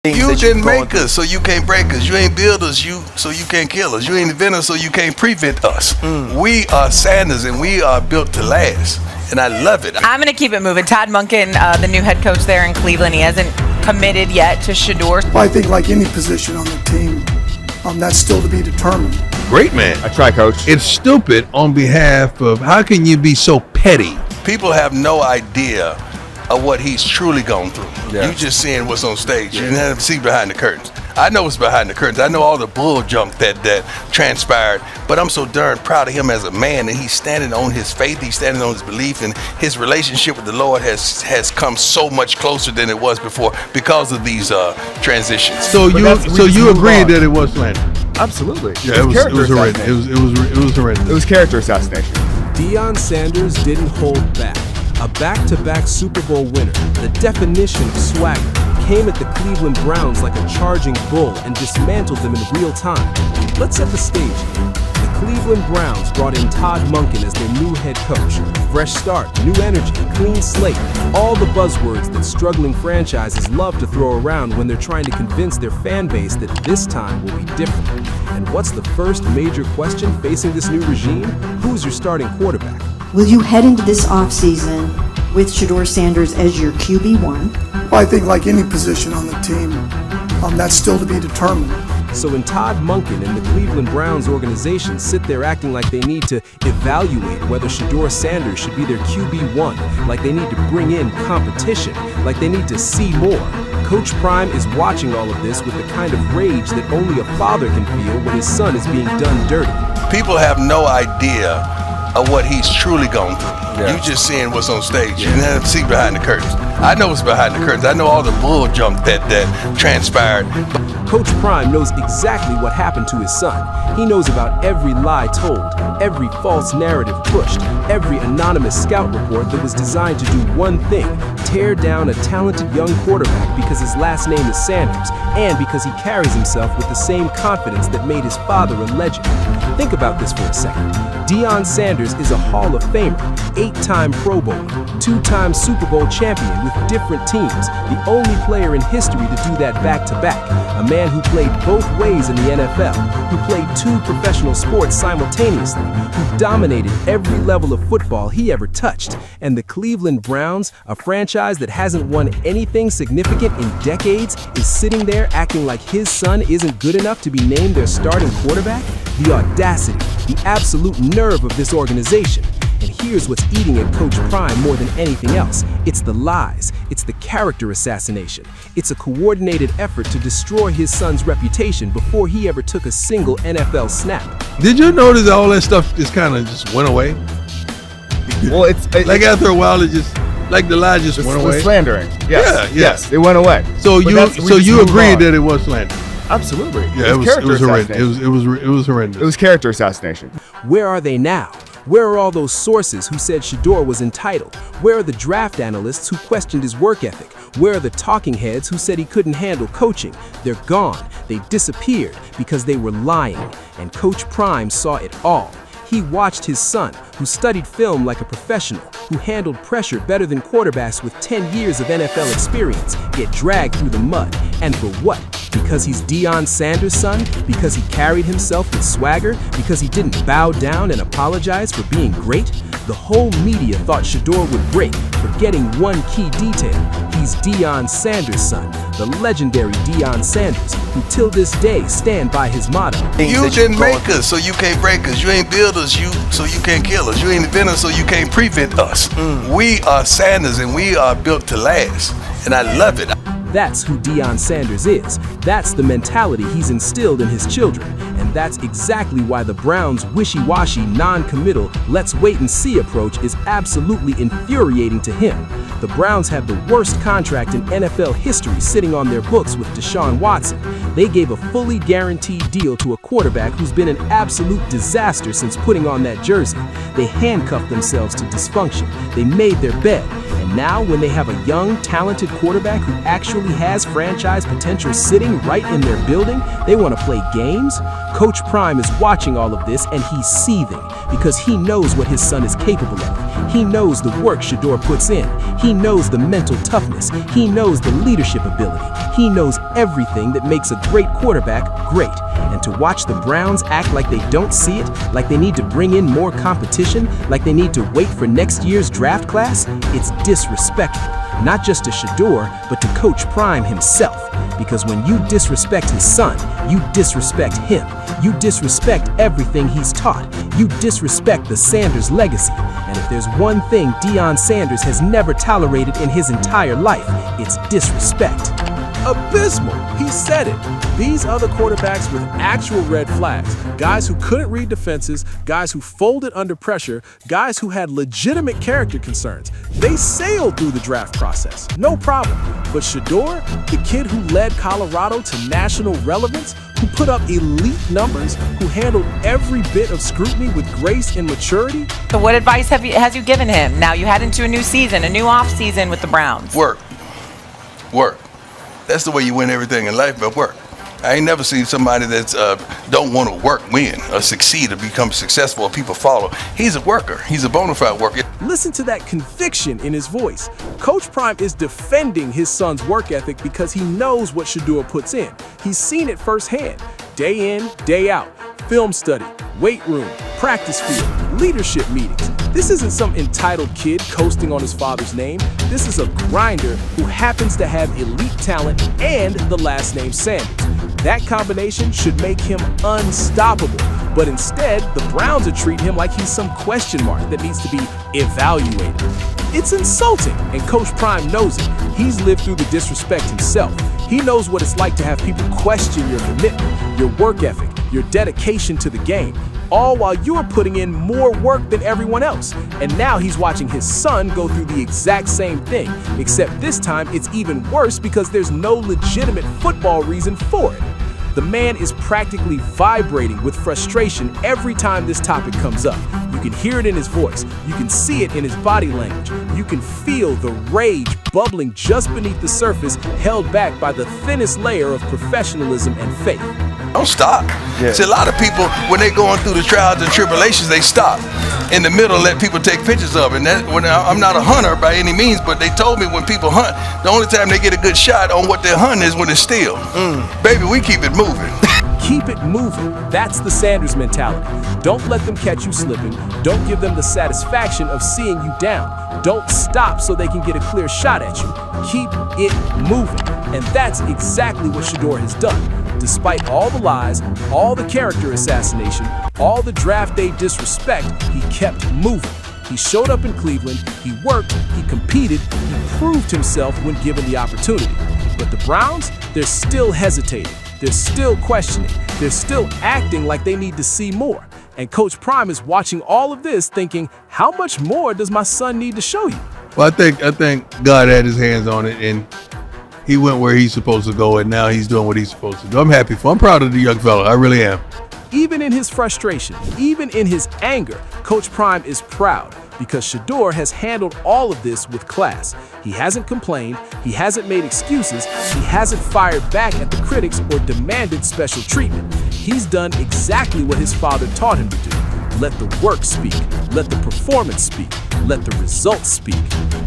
You didn't make us, so you can't break us. You ain't build us, so you can't kill us. You ain't invent us, so you can't prevent us. We are Sanders, and we are built to last. And I love it. I'm going to keep it moving. Todd Monken, the new head coach there in Cleveland, he hasn't committed yet to Shedeur. Well, I think like any position on the team, that's still to be determined. Great man. I try, coach. It's stupid on behalf of how can you be so petty? People have no idea of what he's truly gone through. Yeah. You just seeing what's on stage. You didn't see behind the curtains. I know what's behind the curtains. I know all the bull junk that transpired, but I'm so darn proud of him as a man, and he's standing on his faith, he's standing on his belief, and his relationship with the Lord has come so much closer than it was before because of these transitions. So you agreed that it was slander? Absolutely. Yeah, it was horrendous. It was horrendous. It was character assassination. Deion Sanders didn't hold back. A back-to-back Super Bowl winner, the definition of swagger, came at the Cleveland Browns like a charging bull and dismantled them in real time. Let's set the stage here. The Cleveland Browns brought in Todd Monken as their new head coach. Fresh start, new energy, clean slate, all the buzzwords that struggling franchises love to throw around when they're trying to convince their fan base that this time will be different. And what's the first major question facing this new regime? Who's your starting quarterback? Will you head into this offseason with Shedeur Sanders as your QB1? Well, I think like any position on the team, that's still to be determined. So when Todd Monken and the Cleveland Browns organization sit there acting like they need to evaluate whether Shedeur Sanders should be their QB1, like they need to bring in competition, like they need to see more, Coach Prime is watching all of this with the kind of rage that only a father can feel when his son is being done dirty. People have no idea of what he's truly gone through. Yeah. You just seeing what's on stage. You didn't see behind the curtains. I know what's behind the curtains. I know all the bull junk that transpired. Coach Prime knows exactly what happened to his son. He knows about every lie told, every false narrative pushed, every anonymous scout report that was designed to do one thing: tear down a talented young quarterback because his last name is Sanders, and because he carries himself with the same confidence that made his father a legend. Think about this for a second. Deion Sanders is a Hall of Famer, 8-time Pro Bowler, 2-time Super Bowl champion with different teams, the only player in history to do that back-to-back, a man who played both ways in the NFL, who played 2 professional sports simultaneously, who dominated every level of football he ever touched. And the Cleveland Browns, a franchise that hasn't won anything significant in decades, is sitting there acting like his son isn't good enough to be named their starting quarterback? The audacity, the absolute nerve of this organization. And here's what's eating at Coach Prime more than anything else. It's the lies. It's the character assassination. It's a coordinated effort to destroy his son's reputation before he ever took a single NFL snap. Did you notice that all that stuff just kind of just went away? Well, it's Like after a while, it just like the lie just went away. Slandering. Yes. Yeah. Yes, it went away. So you agreed that it was slander? Absolutely. Yeah, it was horrendous. It was horrendous. It was character assassination. Where are they now? Where are all those sources who said Shedeur was entitled? Where are the draft analysts who questioned his work ethic? Where are the talking heads who said he couldn't handle coaching? They're gone. They disappeared because they were lying. And Coach Prime saw it all. He watched his son, who studied film like a professional, who handled pressure better than quarterbacks with 10 years of NFL experience, get dragged through the mud. And for what? Because he's Deion Sanders' son? Because he carried himself with swagger? Because he didn't bow down and apologize for being great? The whole media thought Shedeur would break, forgetting one key detail. He's Deion Sanders' son, the legendary Deion Sanders, who till this day stand by his motto. You didn't make us, so you can't break us. You ain't build us, so you can't kill us. You ain't invent us, so you can't prevent us. We are Sanders, and we are built to last. And I love it. That's who Deion Sanders is. That's the mentality he's instilled in his children. And that's exactly why the Browns' wishy-washy, non-committal, let's wait and see approach is absolutely infuriating to him. The Browns have the worst contract in NFL history sitting on their books with Deshaun Watson. They gave a fully guaranteed deal to a quarterback who's been an absolute disaster since putting on that jersey. They handcuffed themselves to dysfunction. They made their bed. And now, when they have a young, talented quarterback who actually has franchise potential sitting right in their building, they want to play games? Coach Prime is watching all of this, and he's seething because he knows what his son is capable of. He knows the work Shedeur puts in. He knows the mental toughness. He knows the leadership ability. He knows everything that makes a great quarterback great. And to watch the Browns act like they don't see it, like they need to bring in more competition, like they need to wait for next year's draft class, it's disrespectful. Not just to Shedeur, but to Coach Prime himself. Because when you disrespect his son, you disrespect him. You disrespect everything he's taught. You disrespect the Sanders legacy. And if there's one thing Deion Sanders has never tolerated in his entire life, it's disrespect. Abysmal. He said it. These other quarterbacks with actual red flags, guys who couldn't read defenses, guys who folded under pressure, guys who had legitimate character concerns, they sailed through the draft process, no problem. But Shedeur, the kid who led Colorado to national relevance, who put up elite numbers, who handled every bit of scrutiny with grace and maturity. So what advice has you given him? Now you head into a new season, a new off season with the Browns. Work. That's the way you win everything in life, but work. I ain't never seen somebody that's don't want to work, win, or succeed, or become successful, or people follow. He's a worker. He's a bona fide worker. Listen to that conviction in his voice. Coach Prime is defending his son's work ethic because he knows what Shedeur puts in. He's seen it firsthand, day in, day out. Film study, weight room, practice field, leadership meetings. This isn't some entitled kid coasting on his father's name. This is a grinder who happens to have elite talent and the last name Sanders. That combination should make him unstoppable. But instead, the Browns are treating him like he's some question mark that needs to be evaluated. It's insulting, and Coach Prime knows it. He's lived through the disrespect himself. He knows what it's like to have people question your commitment, your work ethic, your dedication to the game, all while you're putting in more work than everyone else. And now he's watching his son go through the exact same thing, except this time it's even worse because there's no legitimate football reason for it. The man is practically vibrating with frustration every time this topic comes up. You can hear it in his voice. You can see it in his body language. You can feel the rage bubbling just beneath the surface, held back by the thinnest layer of professionalism and faith. Don't stop. Yeah. See, a lot of people, when they're going through the trials and tribulations, they stop in the middle and let people take pictures of it. And that, when I'm not a hunter by any means, but they told me when people hunt, the only time they get a good shot on what they're hunting is when it's still. Baby, we keep it moving. Keep it moving. That's the Sanders mentality. Don't let them catch you slipping. Don't give them the satisfaction of seeing you down. Don't stop so they can get a clear shot at you. Keep it moving. And that's exactly what Shedeur has done. Despite all the lies, all the character assassination, all the draft day disrespect, he kept moving. He showed up in Cleveland, he worked, he competed, he proved himself when given the opportunity. But the Browns, they're still hesitating. They're still questioning. They're still acting like they need to see more. And Coach Prime is watching all of this thinking, how much more does my son need to show you? Well, I think God had his hands on it, and he went where he's supposed to go, and now he's doing what he's supposed to do. I'm happy for him. I'm proud of the young fella. I really am. Even in his frustration, even in his anger, Coach Prime is proud because Shedeur has handled all of this with class. He hasn't complained, he hasn't made excuses, he hasn't fired back at the critics or demanded special treatment. He's done exactly what his father taught him to do. Let the work speak, let the performance speak, let the results speak.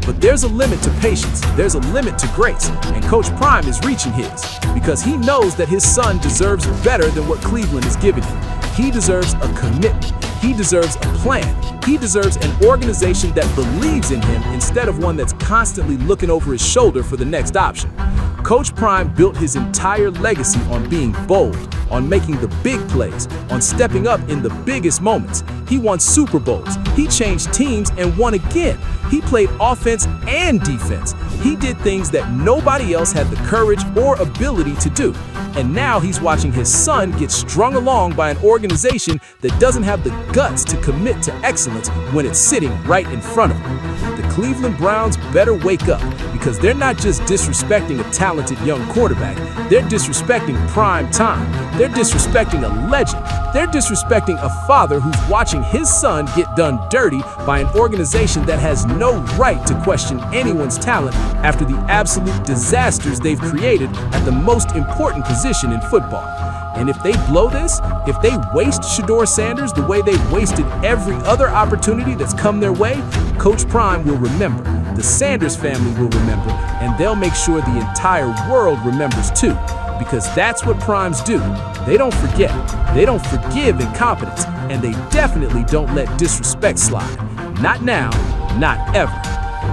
But there's a limit to patience, there's a limit to grace, and Coach Prime is reaching his because he knows that his son deserves better than what Cleveland is giving him. He deserves a commitment. He deserves a plan. He deserves an organization that believes in him instead of one that's constantly looking over his shoulder for the next option. Coach Prime built his entire legacy on being bold, on making the big plays, on stepping up in the biggest moments. He won Super Bowls. He changed teams and won again. He played offense and defense. He did things that nobody else had the courage or ability to do. And now he's watching his son get strung along by an organization that doesn't have the guts to commit to excellence when it's sitting right in front of him. The Cleveland Browns better wake up because they're not just disrespecting a talented young quarterback, they're disrespecting prime time. They're disrespecting a legend. They're disrespecting a father who's watching his son get done dirty by an organization that has no right to question anyone's talent after the absolute disasters they've created at the most important position in football. And if they blow this, if they waste Shedeur Sanders the way they've wasted every other opportunity that's come their way, Coach Prime will remember, the Sanders family will remember, and they'll make sure the entire world remembers too. Because that's what primes do. They don't forget, they don't forgive incompetence, and they definitely don't let disrespect slide. Not now, not ever.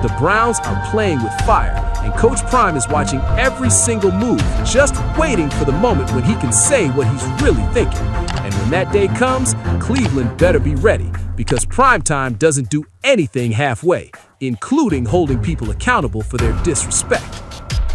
The Browns are playing with fire, and Coach Prime is watching every single move, just waiting for the moment when he can say what he's really thinking. And when that day comes, Cleveland better be ready, because primetime doesn't do anything halfway, including holding people accountable for their disrespect.